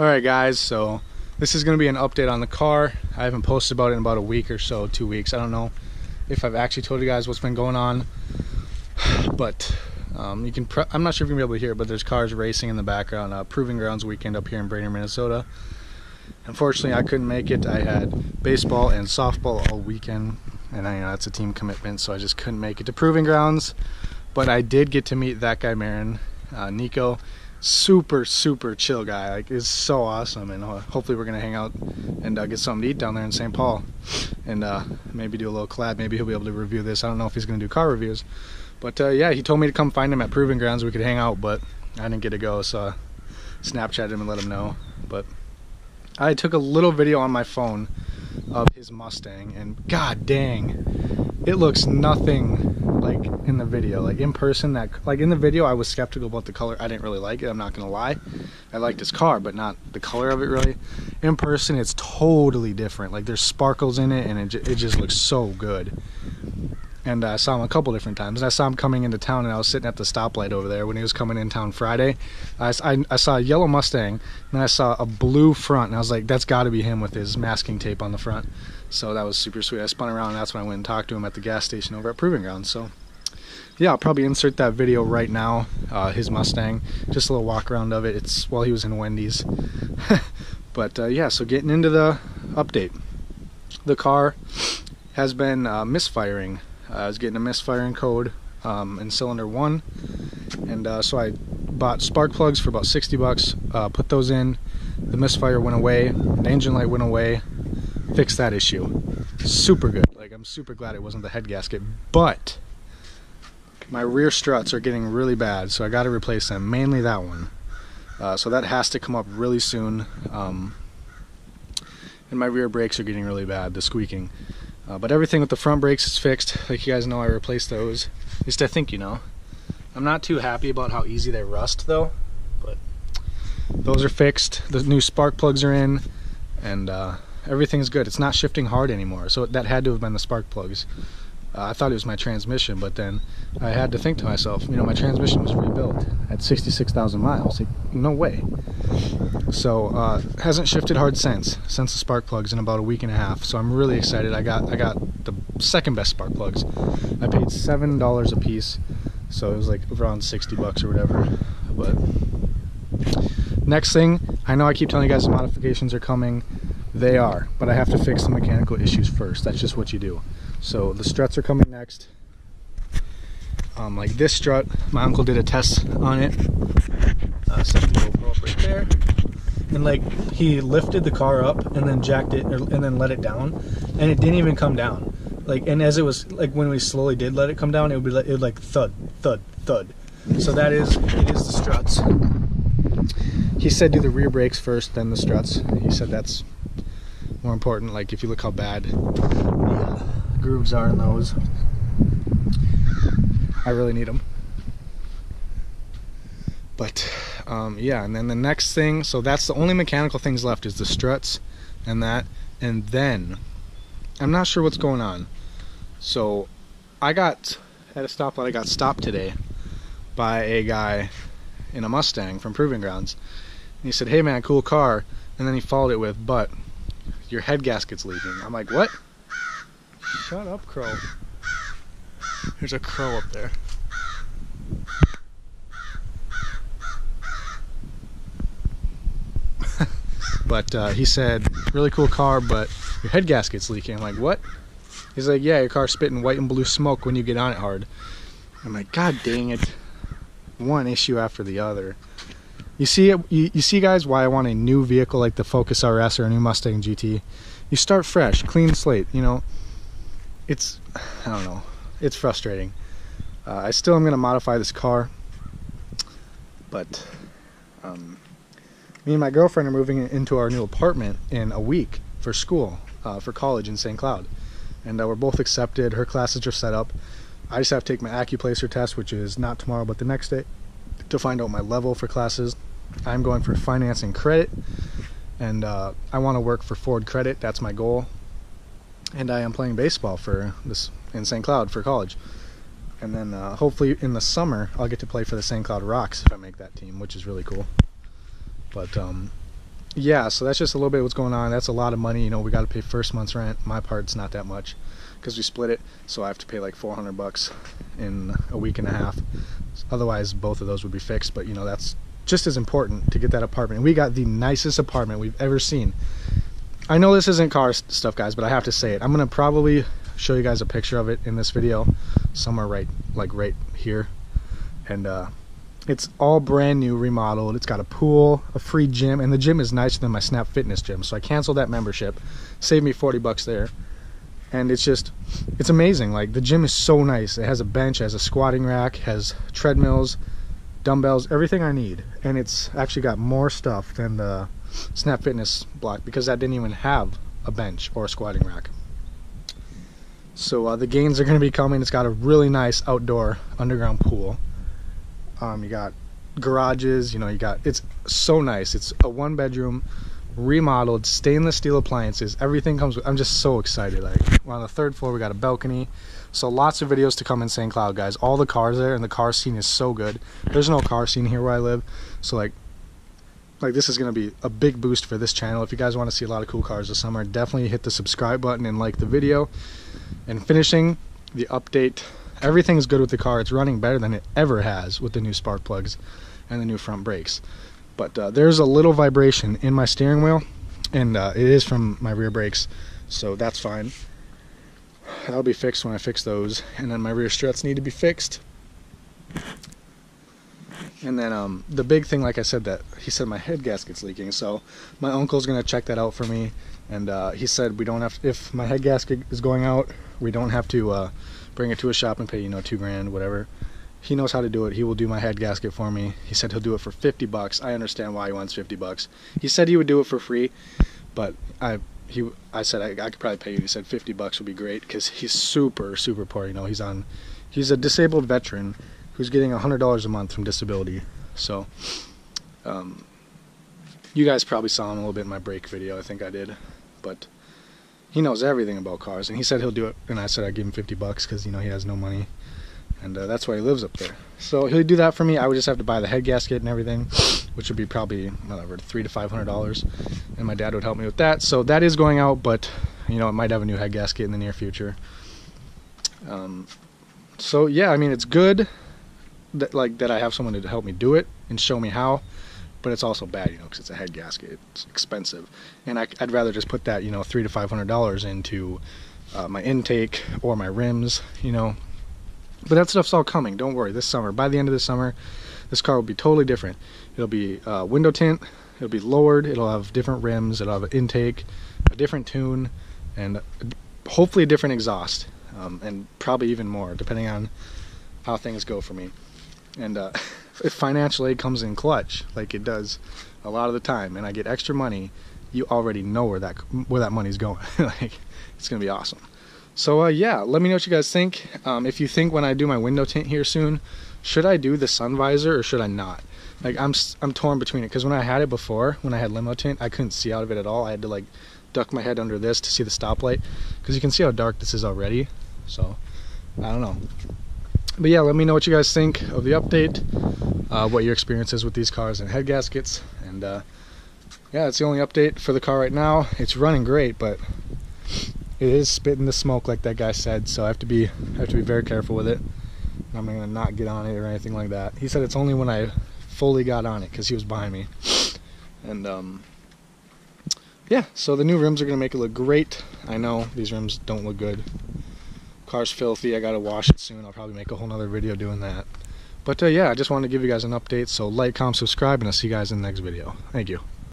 Alright guys, so this is going to be an update on the car. I haven't posted about it in about a week or so, 2 weeks. I don't know if I've actually told you guys what's been going on, but you can. I'm not sure if you're going to be able to hear it, but there's cars racing in the background. Proving Grounds weekend up here in Brainerd, Minnesota. Unfortunately, I couldn't make it. I had baseball and softball all weekend, and that's a team commitment, so I just couldn't make it to Proving Grounds. But I did get to meet that guy, Marin, Nico. Super chill guy, like, is so awesome, and hopefully we're gonna hang out and get something to eat down there in St. Paul, and maybe do a little collab. Maybe he'll be able to review this. I don't know if he's gonna do car reviews, but yeah, he told me to come find him at Proving Grounds. We could hang out, but I didn't get to go, so I Snapchatted him and let him know. But I took a little video on my phone of his Mustang, and god dang, it looks nothing like in the video. Like in person, like in the video I was skeptical about the color. I didn't really like it, I'm not gonna lie. I liked his car, but not the color of it really. In person it's totally different. Like there's sparkles in it, and it just looks so good. And I saw him a couple different times. And I saw him coming into town, and I was sitting at the stoplight over there when he was coming in town Friday. I saw a yellow Mustang, and then I saw a blue front, and I was like, that's got to be him with his masking tape on the front. So that was super sweet. I spun around, and that's when I went and talked to him at the gas station over at Proving Grounds. So yeah, I'll probably insert that video right now, his Mustang. Just a little walk around of it. It's while he was in Wendy's. But yeah, so getting into the update. The car has been misfiring. I was getting a misfiring code in cylinder 1, and so I bought spark plugs for about 60 bucks, put those in, the misfire went away, the engine light went away, fixed that issue. Super good. Like, I'm super glad it wasn't the head gasket, but my rear struts are getting really bad, so I got to replace them, mainly that one. So that has to come up really soon, and my rear brakes are getting really bad, the squeaking. But everything with the front brakes is fixed. Like you guys know, I replaced those. At least I think you know. I'm not too happy about how easy they rust though, but those are fixed. The new spark plugs are in, and everything's good. It's not shifting hard anymore, so that had to have been the spark plugs. I thought it was my transmission, but then I had to think to myself, my transmission was rebuilt at 66,000 miles. Like, no way. So hasn't shifted hard since the spark plugs in about a week and a half. So I'm really excited. I got the second best spark plugs. I paid $7 a piece, so it was like around 60 bucks or whatever. But next thing, I know I keep telling you guys the modifications are coming. They are, but I have to fix the mechanical issues first. That's just what you do. So the struts are coming next. Like this strut, my uncle did a test on it. Set the GoPro up right there, and like he lifted the car up and then jacked it, and then let it down, and it didn't even come down. Like, and as it was, like, when we slowly did let it come down, it would like thud, thud, thud. So it is the struts. He said do the rear brakes first, then the struts. He said that's more important. Like, if you look how bad the grooves are in those, I really need them. But yeah, and then the next thing, so that's the only mechanical things left, is the struts and that. And then I'm not sure what's going on. So I got at a stoplight. I got stopped today by a guy in a Mustang from Proving Grounds, and he said, hey man, cool car, and then he followed it with, but your head gasket's leaking. I'm like, what? Shut up, crow. There's a crow up there. But he said, really cool car, but your head gasket's leaking. I'm like, what? He's like, yeah, your car's spitting white and blue smoke when you get on it hard. I'm like, god dang it. One issue after the other. You see it, you see guys, why I want a new vehicle like the Focus RS or a new Mustang GT. You start fresh, clean slate, It's, I don't know, it's frustrating. I still am going to modify this car, but me and my girlfriend are moving into our new apartment in a week for school, for college in St. Cloud. And we're both accepted. Her classes are set up. I just have to take my Accuplacer test, which is not tomorrow but the next day, to find out my level for classes. I'm going for finance and credit, and I want to work for Ford Credit. That's my goal. And I am playing baseball for this in St. Cloud for college. And then hopefully in the summer I'll get to play for the St. Cloud Rocks if I make that team, which is really cool. But yeah, so that's just a little bit of what's going on. That's a lot of money. You know, we got to pay first month's rent. My part's not that much because we split it, so I have to pay like $400 in a week and a half. Otherwise, both of those would be fixed. But you know, that's just as important to get that apartment. And we got the nicest apartment we've ever seen. I know this isn't car stuff, guys, but I have to say it. I'm gonna probably show you guys a picture of it in this video, somewhere right here. And it's all brand new, remodeled. It's got a pool, a free gym, and the gym is nicer than my Snap Fitness gym. So I canceled that membership, saved me $40 there. And it's amazing. Like, the gym is so nice. It has a bench, it has a squatting rack, has treadmills, dumbbells, everything I need. And it's actually got more stuff than the Snap Fitness block, because that didn't even have a bench or a squatting rack. So the gains are going to be coming. It's got a really nice outdoor underground pool. You got garages, you know, it's so nice. It's a 1-bedroom, remodeled, stainless steel appliances. Everything comes with, I'm just so excited. Like, we're on the 3rd floor, we got a balcony. So lots of videos to come in St. Cloud, guys. All the cars there, and the car scene is so good. There's no car scene here where I live. So like this is going to be a big boost for this channel. If you guys want to see a lot of cool cars this summer, definitely hit the subscribe button and like the video. And finishing the update, everything's good with the car. It's running better than it ever has with the new spark plugs and the new front brakes. But there's a little vibration in my steering wheel, and it is from my rear brakes, so that's fine. That'll be fixed when I fix those. And then my rear struts need to be fixed. And then the big thing, like I said, that he said my head gasket's leaking, so my uncle's gonna check that out for me. And he said we don't have, if my head gasket is going out, we don't have to bring it to a shop and pay, you know, $2 grand, whatever. He knows how to do it. He will do my head gasket for me. He said he'll do it for $50. I understand why he wants $50. He said he would do it for free, but I said I could probably pay you. He said $50 would be great, because he's super poor. You know, he's a disabled veteran who's getting $100 a month from disability. So you guys probably saw him a little bit in my brake video. I think I did, but he knows everything about cars, and he said he'll do it. And I said I'd give him $50 because, you know, he has no money, and that's why he lives up there. So he'll do that for me. I would just have to buy the head gasket and everything, which would be probably whatever, $300 to $500, and my dad would help me with that. So that is going out, but you know, it might have a new head gasket in the near future. So yeah, I mean, it's good that I have someone to help me do it and show me how, but it's also bad, you know, because it's a head gasket. It's expensive, and I'd rather just put that, you know, $300 to $500 into my intake or my rims, you know. But that stuff's all coming. Don't worry. This summer, by the end of this summer, this car will be totally different. It'll be window tint. It'll be lowered. It'll have different rims. It'll have an intake, a different tune, and hopefully a different exhaust, and probably even more, depending on how things go for me. And if financial aid comes in clutch, like it does a lot of the time, and I get extra money, you already know where that money's going. Like, it's gonna be awesome. So yeah, let me know what you guys think. If you think when I do my window tint here soon, should I do the sun visor or should I not? Like, I'm torn between it, because when I had it before, when I had limo tint, I couldn't see out of it at all. I had to like duck my head under this to see the stoplight, because you can see how dark this is already. So I don't know. But yeah, let me know what you guys think of the update, what your experience is with these cars and head gaskets. And yeah, that's the only update for the car right now. It's running great, but it is spitting the smoke like that guy said, so I have to be very careful with it. I'm not gonna not get on it or anything like that. He said it's only when I fully got on it, because he was behind me. And yeah, so the new rims are gonna make it look great. I know these rims don't look good. Car's filthy. I gotta wash it soon. I'll probably make a whole nother video doing that. But yeah, I just wanted to give you guys an update. So like, comment, subscribe, and I'll see you guys in the next video. Thank you.